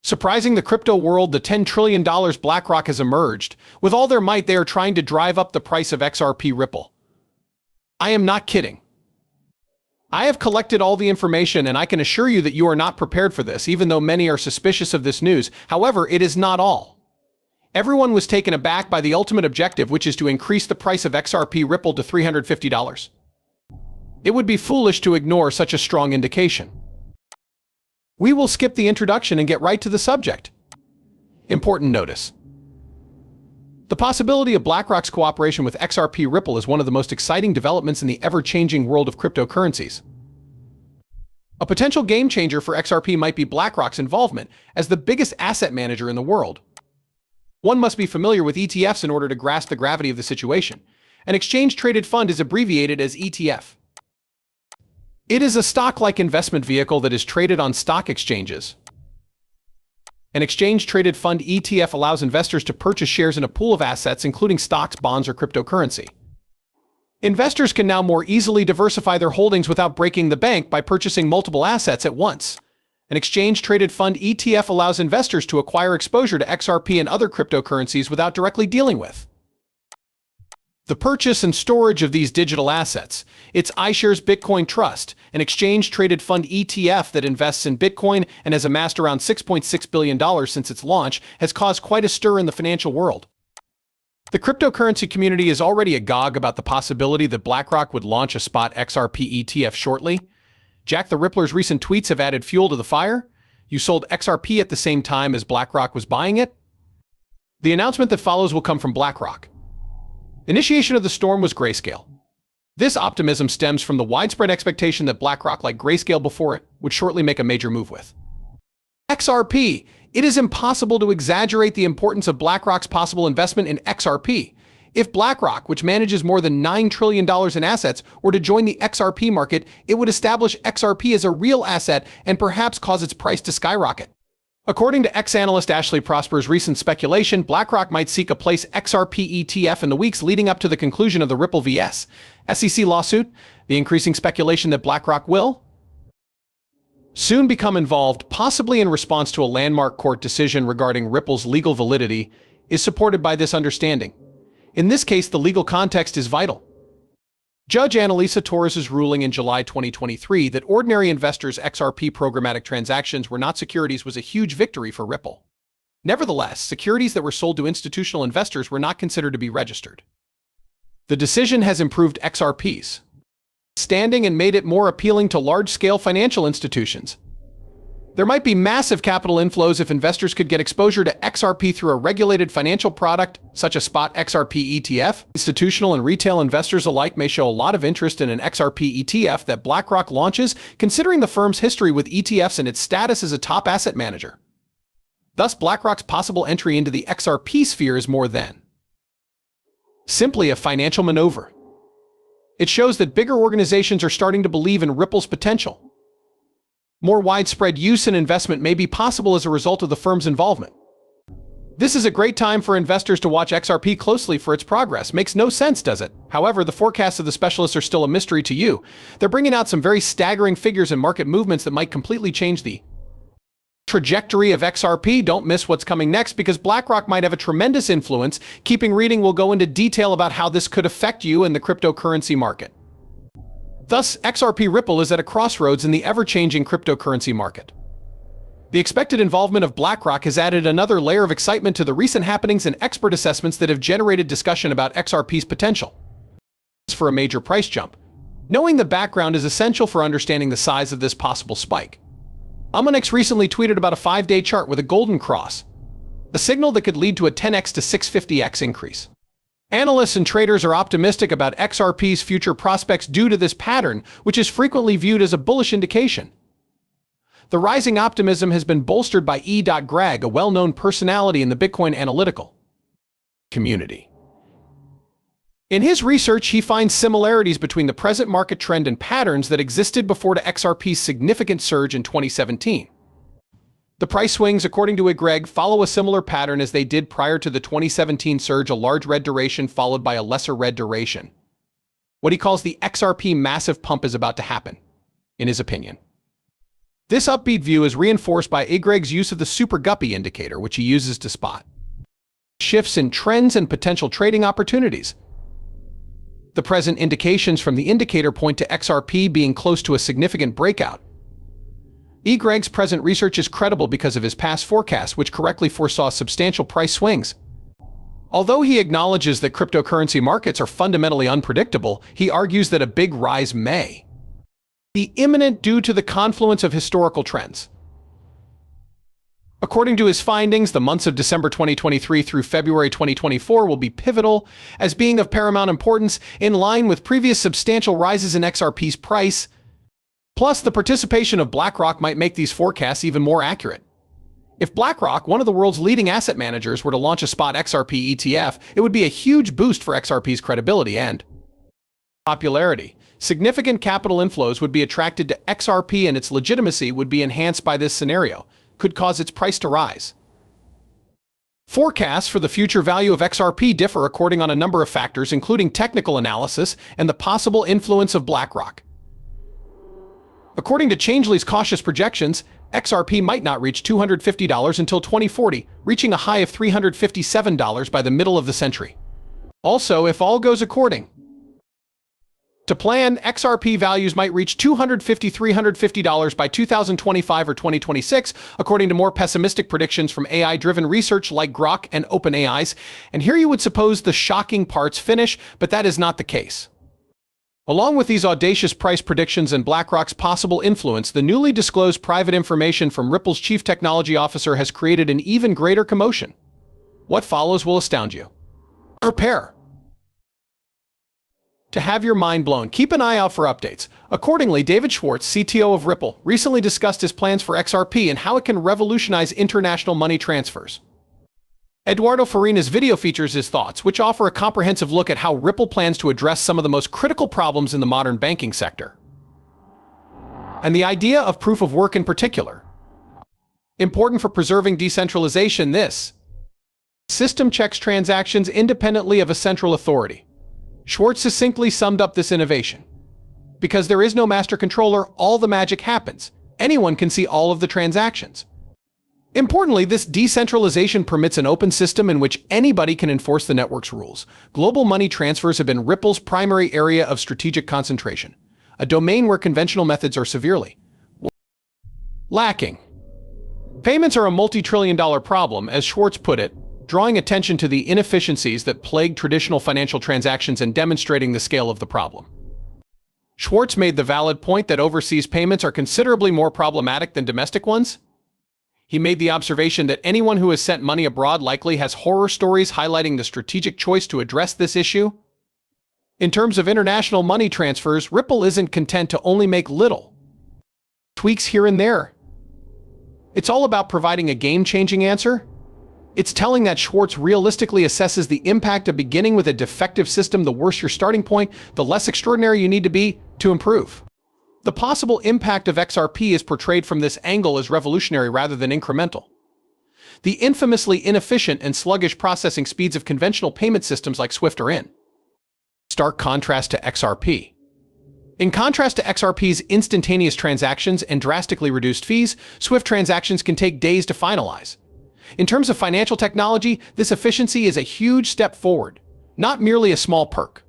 Surprising the crypto world, the $10 trillion Blackrock has emerged. With all their might, they are trying to drive up the price of XRP Ripple. I am not kidding. I have collected all the information, and I can assure you that you are not prepared for this, even though many are suspicious of this news. However, it is not all. Everyone was taken aback by the ultimate objective, which is to increase the price of XRP Ripple to $350. It would be foolish to ignore such a strong indication. We will skip the introduction and get right to the subject. Important notice. The possibility of BlackRock's cooperation with XRP Ripple is one of the most exciting developments in the ever-changing world of cryptocurrencies. A potential game-changer for XRP might be BlackRock's involvement as the biggest asset manager in the world. One must be familiar with ETFs in order to grasp the gravity of the situation. An exchange-traded fund is abbreviated as ETF. It is a stock-like investment vehicle that is traded on stock exchanges. An exchange-traded fund ETF allows investors to purchase shares in a pool of assets, including stocks, bonds, or cryptocurrency. Investors can now more easily diversify their holdings without breaking the bank by purchasing multiple assets at once. An exchange-traded fund ETF allows investors to acquire exposure to XRP and other cryptocurrencies without directly dealing with the purchase and storage of these digital assets. It's iShares Bitcoin Trust, an exchange-traded fund ETF that invests in Bitcoin and has amassed around $6.6 billion since its launch, has caused quite a stir in the financial world. The cryptocurrency community is already agog about the possibility that BlackRock would launch a spot XRP ETF shortly. Jack the Rippler's recent tweets have added fuel to the fire. You sold XRP at the same time as BlackRock was buying it? The announcement that follows will come from BlackRock. Initiation of the storm was Grayscale. This optimism stems from the widespread expectation that BlackRock, like Grayscale before it, would shortly make a major move with XRP. It is impossible to exaggerate the importance of BlackRock's possible investment in XRP. If BlackRock, which manages more than $9 trillion in assets, were to join the XRP market, it would establish XRP as a real asset and perhaps cause its price to skyrocket. According to ex-analyst Ashley Prosper's recent speculation, BlackRock might seek a place XRP ETF in the weeks leading up to the conclusion of the Ripple vs. SEC lawsuit. The increasing speculation that BlackRock will soon become involved, possibly in response to a landmark court decision regarding Ripple's legal validity, is supported by this understanding. In this case, the legal context is vital. Judge Annalisa Torres's ruling in July 2023 that ordinary investors' XRP programmatic transactions were not securities was a huge victory for Ripple. Nevertheless, securities that were sold to institutional investors were not considered to be registered. The decision has improved XRP's standing and made it more appealing to large-scale financial institutions. There might be massive capital inflows if investors could get exposure to XRP through a regulated financial product, such as spot XRP ETF. Institutional and retail investors alike may show a lot of interest in an XRP ETF that BlackRock launches, considering the firm's history with ETFs and its status as a top asset manager. Thus, BlackRock's possible entry into the XRP sphere is more than simply a financial maneuver. It shows that bigger organizations are starting to believe in Ripple's potential. More widespread use and investment may be possible as a result of the firm's involvement. This is a great time for investors to watch XRP closely for its progress. Makes no sense, does it? However, the forecasts of the specialists are still a mystery to you. They're bringing out some very staggering figures and market movements that might completely change the trajectory of XRP. Don't miss what's coming next, because BlackRock might have a tremendous influence. Keeping reading, will go into detail about how this could affect you in the cryptocurrency market. Thus, XRP Ripple is at a crossroads in the ever-changing cryptocurrency market. The expected involvement of BlackRock has added another layer of excitement to the recent happenings and expert assessments that have generated discussion about XRP's potential for a major price jump. Knowing the background is essential for understanding the size of this possible spike. Amonex recently tweeted about a 5-day chart with a golden cross, a signal that could lead to a 10x to 650x increase. Analysts and traders are optimistic about XRP's future prospects due to this pattern, which is frequently viewed as a bullish indication. The rising optimism has been bolstered by E. Greg, a well-known personality in the Bitcoin analytical community. In his research, he finds similarities between the present market trend and patterns that existed before the XRP's significant surge in 2017. The price swings, according to Greg, follow a similar pattern as they did prior to the 2017 surge, a large red duration followed by a lesser red duration. What he calls the XRP massive pump is about to happen, in his opinion. This upbeat view is reinforced by Greg's use of the Super Guppy indicator, which he uses to spot shifts in trends and potential trading opportunities. The present indications from the indicator point to XRP being close to a significant breakout. Greg's present research is credible because of his past forecasts, which correctly foresaw substantial price swings. Although he acknowledges that cryptocurrency markets are fundamentally unpredictable, he argues that a big rise may be imminent due to the confluence of historical trends. According to his findings, the months of December 2023 through February 2024 will be pivotal as being of paramount importance, in line with previous substantial rises in XRP's price. Plus, the participation of Blackrock might make these forecasts even more accurate. If Blackrock, one of the world's leading asset managers, were to launch a spot XRP ETF, it would be a huge boost for XRP's credibility and popularity. Significant capital inflows would be attracted to XRP, and its legitimacy would be enhanced by this scenario, could cause its price to rise. Forecasts for the future value of XRP differ according on a number of factors, including technical analysis and the possible influence of Blackrock. According to Changeley's cautious projections, XRP might not reach $250 until 2040, reaching a high of $357 by the middle of the century. Also, if all goes according to plan, XRP values might reach $250–350 by 2025 or 2026, according to more pessimistic predictions from AI-driven research like Grok and OpenAI's. And here you would suppose the shocking parts finish, but that is not the case. Along with these audacious price predictions and BlackRock's possible influence, the newly disclosed private information from Ripple's chief technology officer has created an even greater commotion. What follows will astound you. Prepare to have your mind blown. Keep an eye out for updates. Accordingly, David Schwartz, CTO of Ripple, recently discussed his plans for XRP and how it can revolutionize international money transfers. Eduardo Farina's video features his thoughts, which offer a comprehensive look at how Ripple plans to address some of the most critical problems in the modern banking sector, and the idea of proof of work in particular. Important for preserving decentralization, this system checks transactions independently of a central authority. Schwartz succinctly summed up this innovation. Because there is no master controller, all the magic happens. Anyone can see all of the transactions. Importantly, this decentralization permits an open system in which anybody can enforce the network's rules. Global money transfers have been Ripple's primary area of strategic concentration, a domain where conventional methods are severely lacking. Payments are a multi-trillion-dollar problem, as Schwartz put it, drawing attention to the inefficiencies that plague traditional financial transactions and demonstrating the scale of the problem. Schwartz made the valid point that overseas payments are considerably more problematic than domestic ones. He made the observation that anyone who has sent money abroad likely has horror stories highlighting the strategic choice to address this issue. In terms of international money transfers, Ripple isn't content to only make little tweaks here and there. It's all about providing a game-changing answer. It's telling that Schwartz realistically assesses the impact of beginning with a defective system. The worse your starting point, the less extraordinary you need to be to improve. The possible impact of XRP is portrayed from this angle as revolutionary rather than incremental. The infamously inefficient and sluggish processing speeds of conventional payment systems like SWIFT are in stark contrast to XRP. In contrast to XRP's instantaneous transactions and drastically reduced fees, SWIFT transactions can take days to finalize. In terms of financial technology, this efficiency is a huge step forward, not merely a small perk.